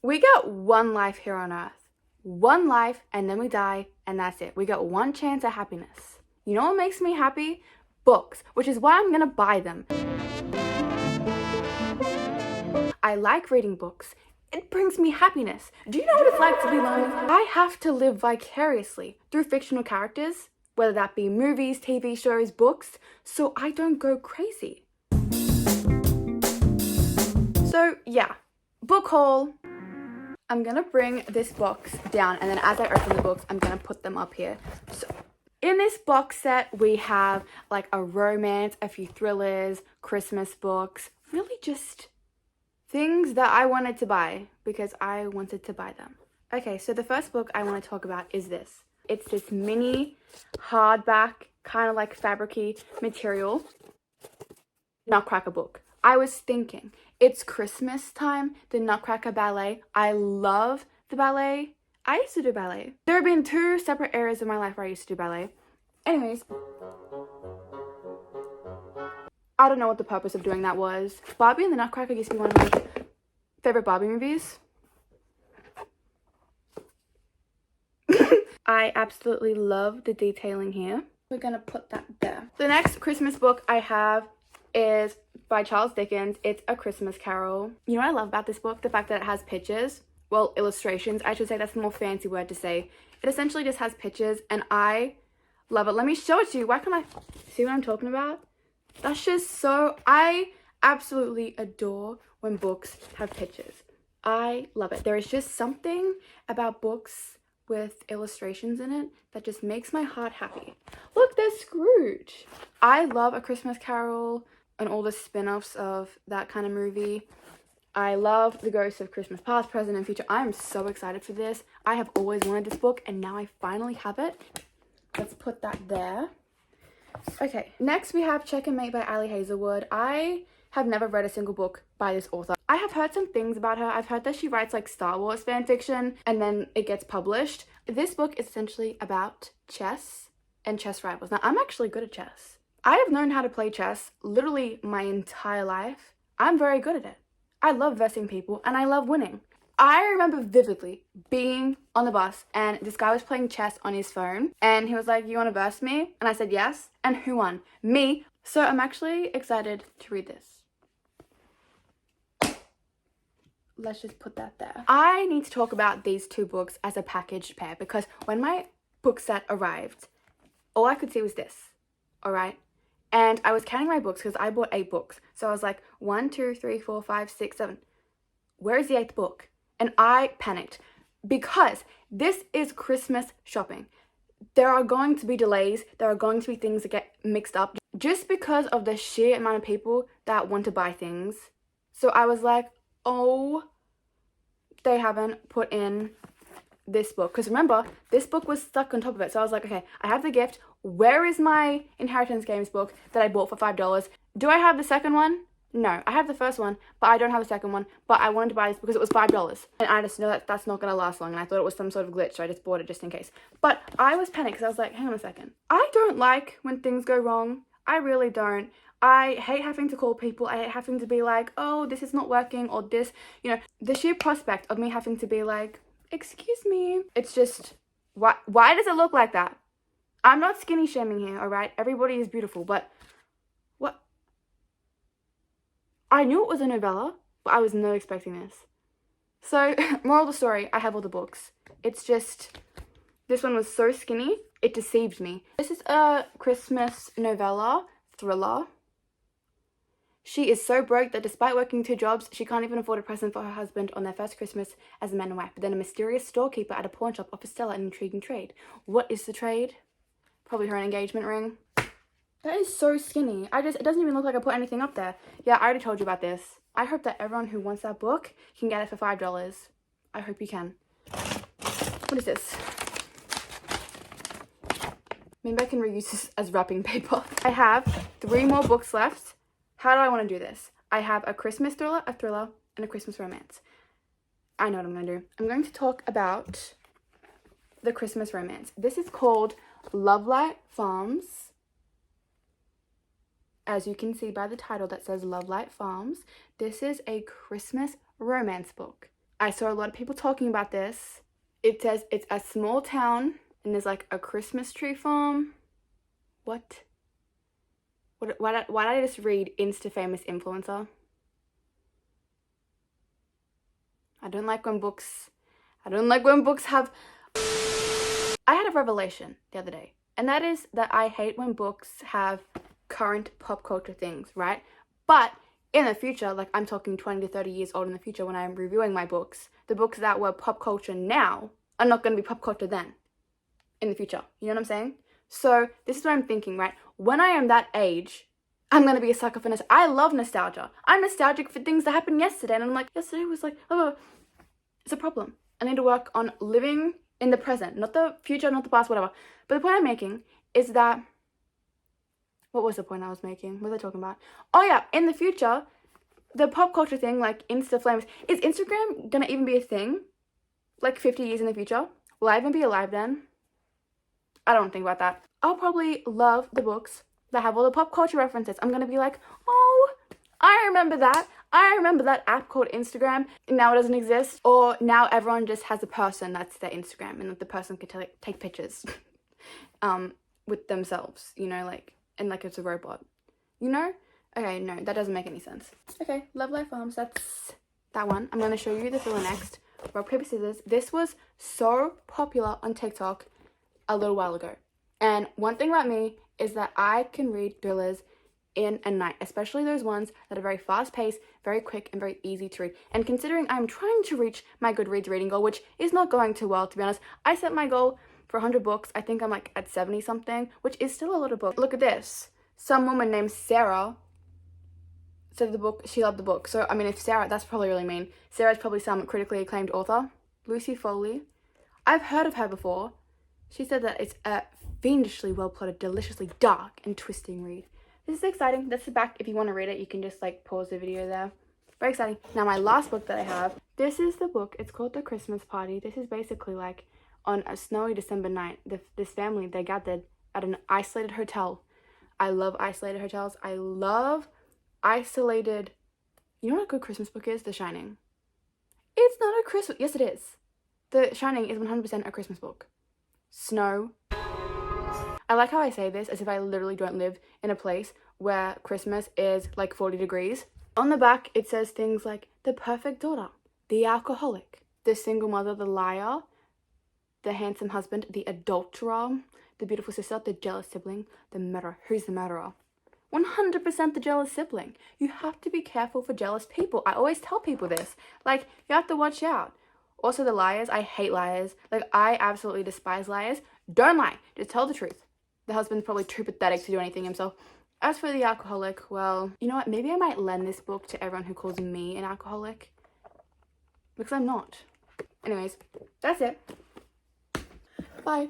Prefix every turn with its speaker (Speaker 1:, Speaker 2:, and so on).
Speaker 1: We got one life here on earth. One life, and then we die, and that's it. We got one chance at happiness. You know what makes me happy? Books, which is why I'm gonna buy them. I like reading books. It brings me happiness. Do you know what it's like to be lonely? I have to live vicariously through fictional characters, whether that be movies, TV shows, books, so I don't go crazy. So yeah, book haul. I'm gonna bring this box down, and then as I open the books, I'm gonna put them up here. So in this box set, we have like a romance, a few thrillers, Christmas books, really just things that I wanted to buy because I wanted to buy them. Okay, so the first book I want to talk about is this. It's this mini hardback, kind of like fabric-y material Nutcracker book. I was thinking, it's Christmas time, the Nutcracker Ballet. I love the ballet. I used to do ballet. There have been two separate areas of my life where I used to do ballet. Anyways, I don't know what the purpose of doing that was. Barbie and the Nutcracker used to be one of my favorite Barbie movies. I absolutely love the detailing here. We're gonna put that there. The next Christmas book I have is by Charles Dickens. It's A Christmas Carol. You know what I love about this book? The fact that it has pictures. Well, illustrations, I should say. That's a more fancy word to say. It essentially just has pictures, and I love it. Let me show it to you. Why can't I see what I'm talking about? That's just so, I absolutely adore when books have pictures. I love it. There is just something about books with illustrations in it that just makes my heart happy. Look, there's Scrooge. I love A Christmas Carol and all the spin-offs of that kind of movie. I love The Ghosts of Christmas Past, Present, and Future. I am so excited for this. I have always wanted this book, and now I finally have it. Let's put that there. Okay, next we have Check and Mate by Ali Hazelwood. I have never read a single book by this author. I have heard some things about her. I've heard that she writes like Star Wars fan fiction and then it gets published. This book is essentially about chess and chess rivals. Now, I'm actually good at chess. I have known how to play chess literally my entire life. I'm very good at it. I love versing people and I love winning. I remember vividly being on the bus and this guy was playing chess on his phone and he was like, "You want to verse me?" And I said yes. And who won? Me. So I'm actually excited to read this. Let's just put that there. I need to talk about these two books as a packaged pair because when my book set arrived, all I could see was this, all right? And I was counting my books because I bought 8 books. So I was like, 1, 2, 3, 4, 5, 6, 7. Where is the 8th book? And I panicked because this is Christmas shopping. There are going to be delays. There are going to be things that get mixed up just because of the sheer amount of people that want to buy things. So I was like, oh, they haven't put in this book. Because remember, this book was stuck on top of it. So I was like, okay, I have the gift. Where is my Inheritance Games book that I bought for $5? Do I have the second one? No, I have the first one, but I don't have the second one. But I wanted to buy this because it was $5. And I just know that that's not going to last long. And I thought it was some sort of glitch, so I just bought it just in case. But I was panicked because I was like, hang on a second. I don't like when things go wrong. I really don't. I hate having to call people. I hate having to be like, oh, this is not working, or this, you know, the sheer prospect of me having to be like, excuse me. It's just, why does it look like that? I'm not skinny shaming here, all right? Everybody is beautiful, but what? I knew it was a novella, but I was not expecting this. So, moral of the story, I have all the books. It's just, this one was so skinny, it deceived me. This is a Christmas novella, thriller. She is so broke that despite working 2 jobs, she can't even afford a present for her husband on their first Christmas as a man and wife. But then a mysterious storekeeper at a pawn shop offers Stella an intriguing trade. What is the trade? Probably her engagement ring. That is so skinny. It doesn't even look like I put anything up there. Yeah, I already told you about this. I hope that everyone who wants that book can get it for $5. I hope you can. What is this? Maybe I can reuse this as wrapping paper. I have 3 more books left. How do I want to do this? I have a Christmas thriller, a thriller, and a Christmas romance. I know what I'm going to do. I'm going to talk about the Christmas romance. This is called Lovelight Farms. As you can see by the title that says Lovelight Farms, this is a Christmas romance book. I saw a lot of people talking about this. It says it's a small town and there's like a Christmas tree farm. What? Why did I just read Insta famous influencer? I don't like when books have... I had a revelation the other day, and that is that I hate when books have current pop culture things, right? But in the future, like I'm talking 20 to 30 years old in the future when I'm reviewing my books, the books that were pop culture now are not going to be pop culture then, in the future. You know what I'm saying? So this is what I'm thinking, right? When I am that age, I'm going to be a sucker for nostalgia. I love nostalgia. I'm nostalgic for things that happened yesterday, and I'm like, yesterday was like, oh, it's a problem. I need to work on living in the present, not the future, not the past, whatever. But the point I'm making is that, what was the point I was making? What was I talking about? Oh yeah, in the future, the pop culture thing, like Insta flames, is Instagram gonna even be a thing? Like 50 years in the future? Will I even be alive then? I don't think about that. I'll probably love the books that have all the pop culture references. I'm gonna be like, oh, I remember that. I remember that app called Instagram. Now it doesn't exist. Or now everyone just has a person that's their Instagram, and that the person can take pictures with themselves, you know, like, and like it's a robot, you know? Okay, no, that doesn't make any sense. Okay, Love Life Farms, that's that one. I'm gonna show you the thriller next. Rock, paper, scissors. This was so popular on TikTok a little while ago. And one thing about me is that I can read thrillers in a night, especially those ones that are very fast paced, very quick, and very easy to read. And considering I'm trying to reach my Goodreads reading goal, which is not going too well, to be honest. I set my goal for 100 books. I think I'm like at 70 something, which is still a lot of books. Look at this. Some woman named Sarah said the book, she loved the book. So, I mean, if Sarah, that's probably really mean. Sarah's probably some critically acclaimed author. Lucy Foley. I've heard of her before. She said that it's a fiendishly well plotted, deliciously dark and twisting read. This is exciting. This is back. If you want to read it, you can just like pause the video there. Very exciting. Now, my last book that I have, this is the book. It's called The Christmas Party. This is basically like on a snowy December night, this family, they gathered at an isolated hotel. I love isolated hotels. I love isolated... You know what a good Christmas book is? The Shining. It's not a Christmas... Yes, it is. The Shining is 100% a Christmas book. Snow. I like how I say this as if I literally don't live in a place where Christmas is like 40 degrees. On the back, it says things like the perfect daughter, the alcoholic, the single mother, the liar, the handsome husband, the adulterer, the beautiful sister, the jealous sibling, the murderer. Who's the murderer? 100% the jealous sibling. You have to be careful for jealous people. I always tell people this. Like, you have to watch out. Also, the liars. I hate liars. Like, I absolutely despise liars. Don't lie. Just tell the truth. The husband's probably too pathetic to do anything himself. As for the alcoholic, well, you know what? Maybe I might lend this book to everyone who calls me an alcoholic. Because I'm not. Anyways, that's it. Bye.